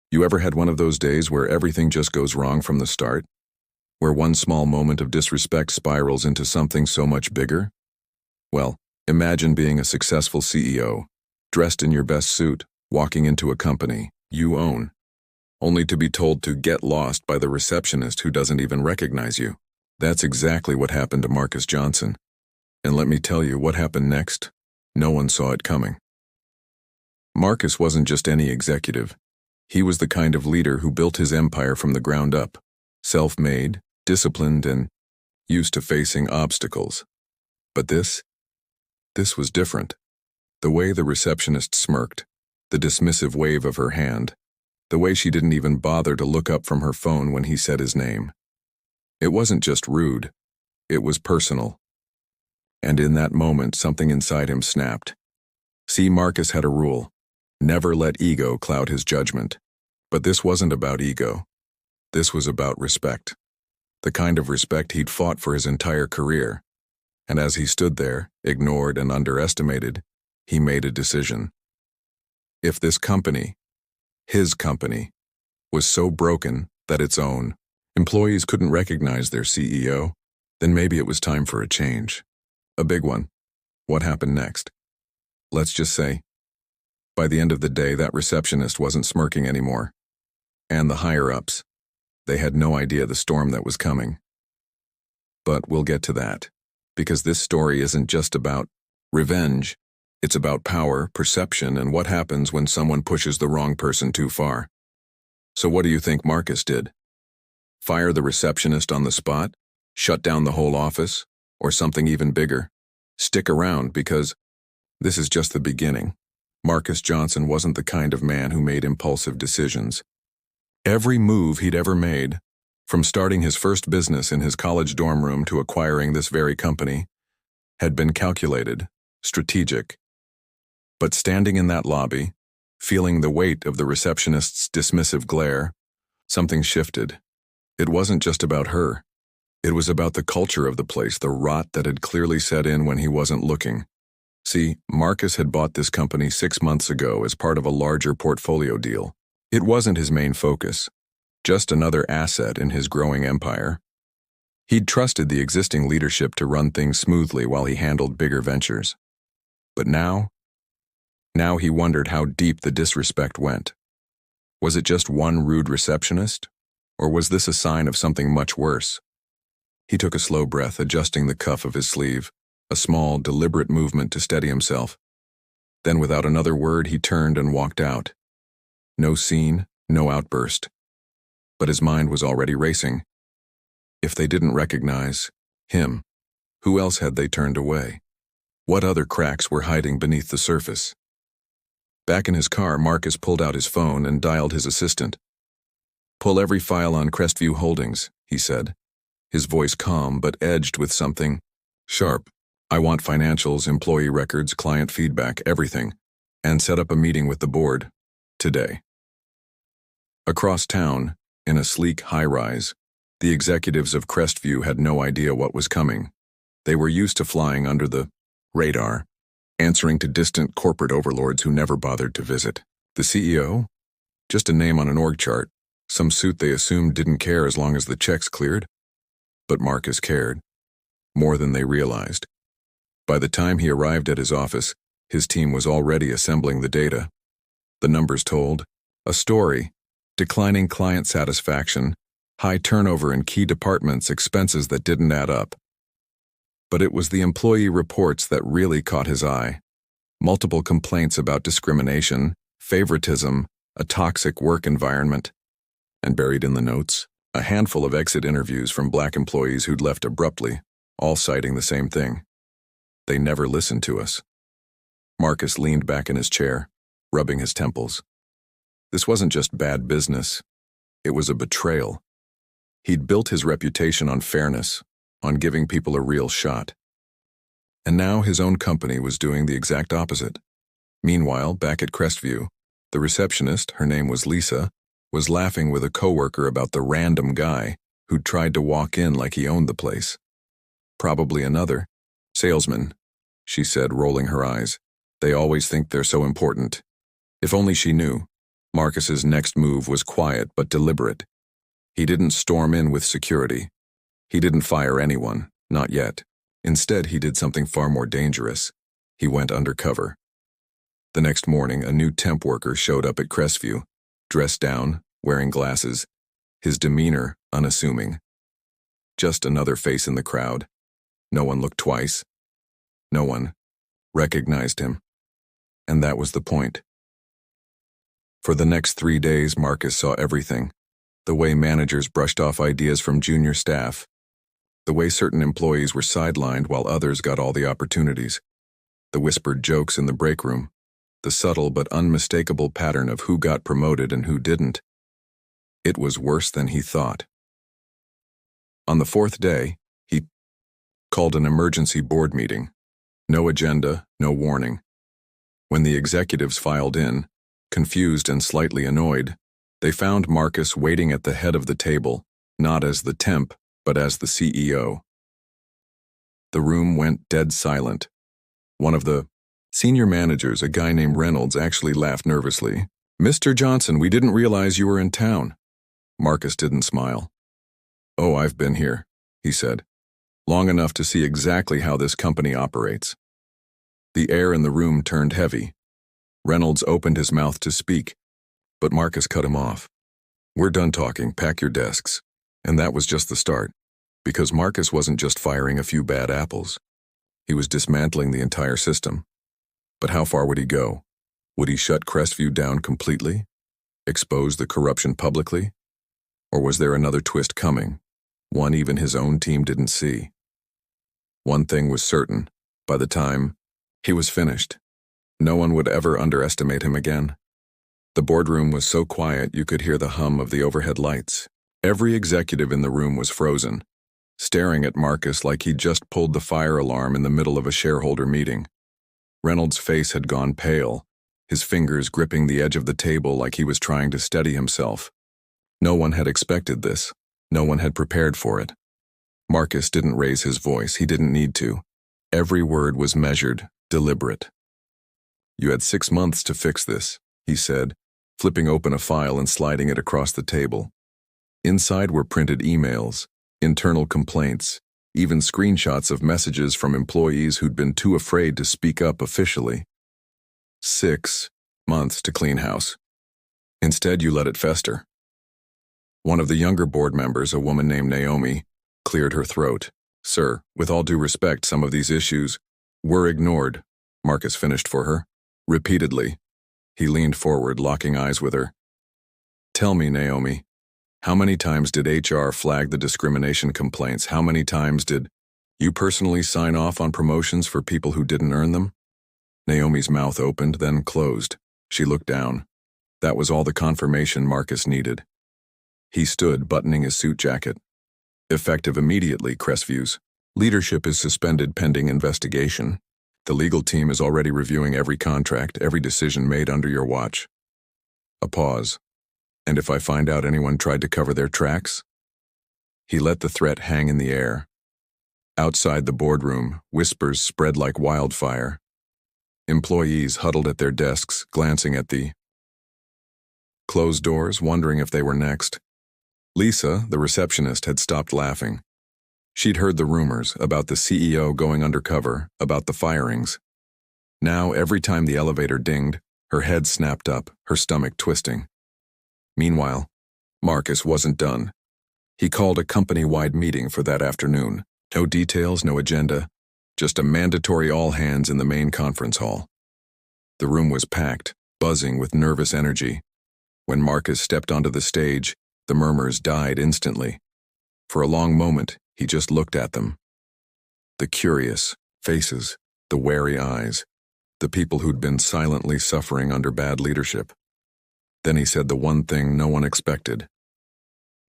You ever had one of those days where everything just goes wrong from the start? Where one small moment of disrespect spirals into something so much bigger? Well, imagine being a successful CEO, dressed in your best suit, walking into a company you own, only to be told to get lost by the receptionist who doesn't even recognize you. That's exactly what happened to Marcus Johnson. And let me tell you what happened next. No one saw it coming. Marcus wasn't just any executive. He was the kind of leader who built his empire from the ground up, self-made, disciplined, and used to facing obstacles. But this was different. The way the receptionist smirked, the dismissive wave of her hand, the way she didn't even bother to look up from her phone when he said his name. It wasn't just rude, it was personal. And in that moment, something inside him snapped. See, Marcus had a rule: never let ego cloud his judgment. But this wasn't about ego. This was about respect. The kind of respect he'd fought for his entire career. And as he stood there, ignored and underestimated, he made a decision. If this company, his company, was so broken that its own employees couldn't recognize their CEO, then maybe it was time for a change. A big one. What happened next? Let's just say, by the end of the day, that receptionist wasn't smirking anymore. And the higher-ups, they had no idea the storm that was coming. But we'll get to that, because this story isn't just about revenge. It's about power, perception, and what happens when someone pushes the wrong person too far. So what do you think Marcus did? Fire the receptionist on the spot? Shut down the whole office? Or something even bigger? Stick around, because this is just the beginning. Marcus Johnson wasn't the kind of man who made impulsive decisions. Every move he'd ever made, from starting his first business in his college dorm room to acquiring this very company, had been calculated, strategic. But standing in that lobby, feeling the weight of the receptionist's dismissive glare, something shifted. It wasn't just about her. It was about the culture of the place, the rot that had clearly set in when he wasn't looking. See, Marcus had bought this company 6 months ago as part of a larger portfolio deal. It wasn't his main focus, just another asset in his growing empire. He'd trusted the existing leadership to run things smoothly while he handled bigger ventures. But now he wondered how deep the disrespect went. Was it just one rude receptionist? Or was this a sign of something much worse? He took a slow breath, adjusting the cuff of his sleeve, a small, deliberate movement to steady himself. Then without another word, he turned and walked out. No scene, no outburst. But his mind was already racing. If they didn't recognize him, who else had they turned away? What other cracks were hiding beneath the surface? Back in his car, Marcus pulled out his phone and dialed his assistant. "Pull every file on Crestview Holdings," he said, his voice calm but edged with something sharp. "I want financials, employee records, client feedback, everything, and set up a meeting with the board today." Across town, in a sleek high-rise, the executives of Crestview had no idea what was coming. They were used to flying under the radar, answering to distant corporate overlords who never bothered to visit. The CEO? Just a name on an org chart, some suit they assumed didn't care as long as the checks cleared. But Marcus cared, more than they realized. By the time he arrived at his office, his team was already assembling the data. The numbers told a story: declining client satisfaction, high turnover in key departments, expenses that didn't add up. But it was the employee reports that really caught his eye. Multiple complaints about discrimination, favoritism, a toxic work environment. And buried in the notes, a handful of exit interviews from black employees who'd left abruptly, all citing the same thing: they never listened to us. Marcus leaned back in his chair, rubbing his temples. This wasn't just bad business. It was a betrayal. He'd built his reputation on fairness, on giving people a real shot. And now his own company was doing the exact opposite. Meanwhile, back at Crestview, the receptionist, her name was Lisa, was laughing with a coworker about the random guy who'd tried to walk in like he owned the place. "Probably another salesman," she said, rolling her eyes. "They always think they're so important." If only she knew. Marcus's next move was quiet but deliberate. He didn't storm in with security. He didn't fire anyone, not yet. Instead, he did something far more dangerous. He went undercover. The next morning, a new temp worker showed up at Crestview, dressed down, wearing glasses, his demeanor unassuming. Just another face in the crowd. No one looked twice. No one recognized him. And that was the point. For the next 3 days, Marcus saw everything. The way managers brushed off ideas from junior staff. The way certain employees were sidelined while others got all the opportunities. The whispered jokes in the break room. The subtle but unmistakable pattern of who got promoted and who didn't. It was worse than he thought. On the 4th day, he called an emergency board meeting. No agenda, no warning. When the executives filed in, confused and slightly annoyed, they found Marcus waiting at the head of the table, not as the temp, but as the CEO. The room went dead silent. One of the senior managers, a guy named Reynolds, actually laughed nervously. "Mr. Johnson, we didn't realize you were in town." Marcus didn't smile. "Oh, I've been here," he said. "Long enough to see exactly how this company operates." The air in the room turned heavy. Reynolds opened his mouth to speak, but Marcus cut him off. "We're done talking, pack your desks." And that was just the start, because Marcus wasn't just firing a few bad apples. He was dismantling the entire system. But how far would he go? Would he shut Crestview down completely? Expose the corruption publicly? Or was there another twist coming, one even his own team didn't see? One thing was certain: by the time he was finished, no one would ever underestimate him again. The boardroom was so quiet you could hear the hum of the overhead lights. Every executive in the room was frozen, staring at Marcus like he'd just pulled the fire alarm in the middle of a shareholder meeting. Reynolds' face had gone pale, his fingers gripping the edge of the table like he was trying to steady himself. No one had expected this. No one had prepared for it. Marcus didn't raise his voice. He didn't need to. Every word was measured, deliberate. "You had 6 months to fix this," he said, flipping open a file and sliding it across the table. Inside were printed emails, internal complaints, even screenshots of messages from employees who'd been too afraid to speak up officially. 6 months to clean house. Instead, you let it fester. One of the younger board members, a woman named Naomi, cleared her throat. "Sir, with all due respect, some of these issues were ignored," Marcus finished for her. Repeatedly. He leaned forward, locking eyes with her. "Tell me, Naomi, how many times did HR flag the discrimination complaints? How many times did you personally sign off on promotions for people who didn't earn them?" Naomi's mouth opened, then closed. She looked down. That was all the confirmation Marcus needed. He stood, buttoning his suit jacket. "Effective immediately, Crestview's leadership is suspended pending investigation. The legal team is already reviewing every contract, every decision made under your watch." A pause. "And if I find out anyone tried to cover their tracks?" He let the threat hang in the air. Outside the boardroom, whispers spread like wildfire. Employees huddled at their desks, glancing at the closed doors, wondering if they were next. Lisa, the receptionist, had stopped laughing. She'd heard the rumors about the CEO going undercover, about the firings. Now, every time the elevator dinged, her head snapped up, her stomach twisting. Meanwhile, Marcus wasn't done. He called a company-wide meeting for that afternoon. No details, no agenda, just a mandatory all-hands in the main conference hall. The room was packed, buzzing with nervous energy. When Marcus stepped onto the stage, the murmurs died instantly. For a long moment, he just looked at them. The curious faces, the wary eyes, the people who'd been silently suffering under bad leadership. Then he said the one thing no one expected.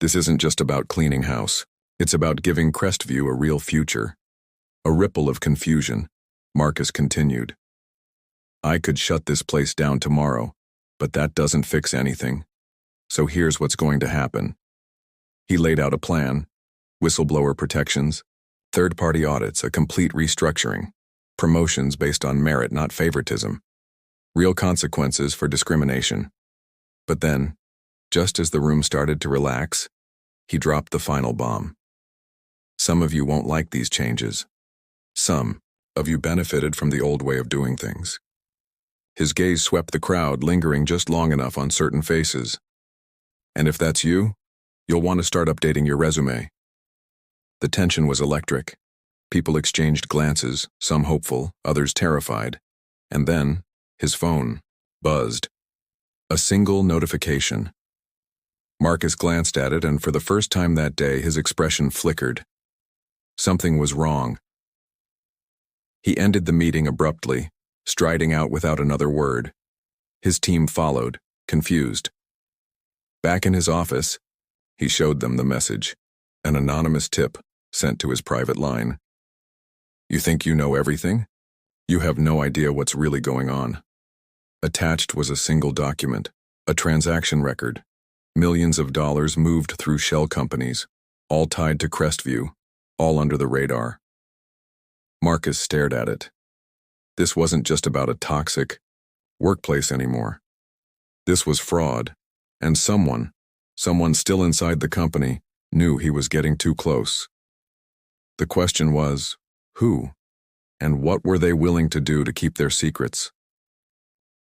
"This isn't just about cleaning house. It's about giving Crestview a real future." A ripple of confusion. Marcus continued. "I could shut this place down tomorrow, but that doesn't fix anything. So here's what's going to happen." He laid out a plan: whistleblower protections, third-party audits, a complete restructuring, promotions based on merit, not favoritism, real consequences for discrimination. But then, just as the room started to relax, he dropped the final bomb. Some of you won't like these changes. Some of you benefited from the old way of doing things. His gaze swept the crowd, lingering just long enough on certain faces. And if that's you, you'll want to start updating your resume. The tension was electric. People exchanged glances, some hopeful, others terrified. And then, his phone buzzed. A single notification. Marcus glanced at it, and for the first time that day, his expression flickered. Something was wrong. He ended the meeting abruptly, striding out without another word. His team followed, confused. Back in his office, he showed them the message, an anonymous tip sent to his private line. You think you know everything? You have no idea what's really going on. Attached was a single document, a transaction record. Millions of dollars moved through shell companies, all tied to Crestview, all under the radar. Marcus stared at it. This wasn't just about a toxic workplace anymore. This was fraud, and someone still inside the company, knew he was getting too close. The question was, who? And what were they willing to do to keep their secrets?